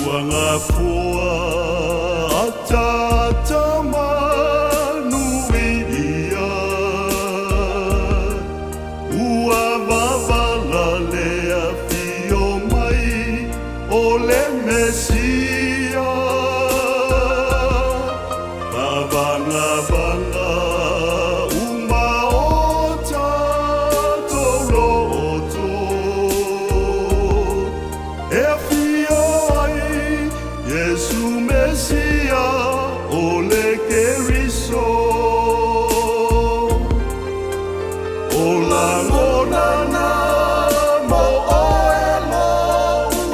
Wangafua atatamanua uavavalea fio mai ole Mesia vavanga uma ota toloto Yesu Mesia ole keriso ola ngonana mo oelo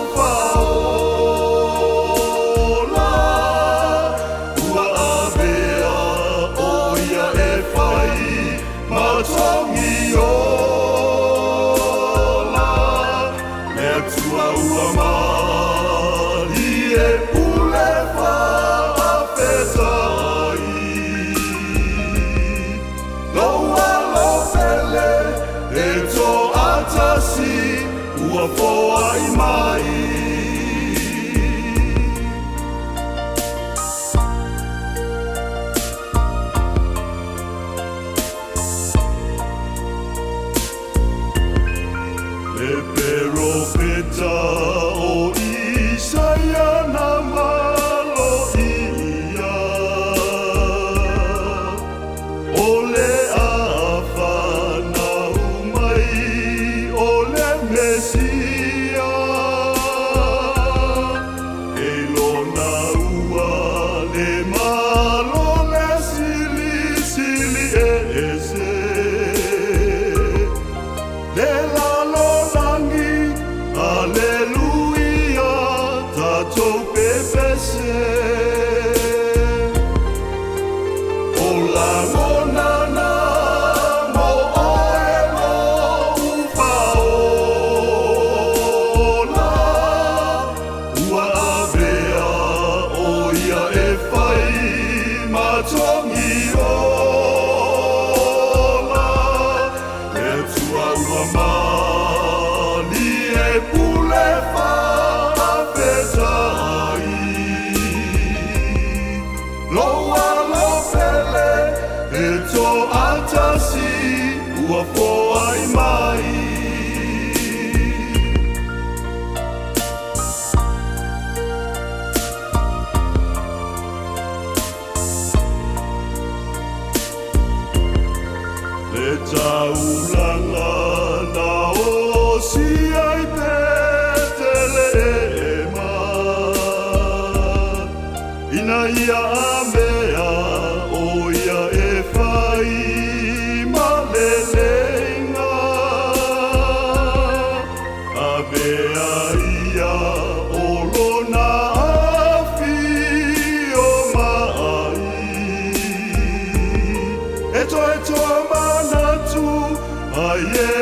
ufaola ua avea oia efai matongiola letua uama Ua foa I mai Le profeta o Isaia na maloia Ole afana umai ole Mesia Elona ua le malo le sili ese Le lalo langi Alleluia tatou pepese Ola ngonana Ua foa I mai Le taulanga na osi ai Betelema Ina ia amea o ia efai Malelenga Avea ia olona afio mai Eto manatu aie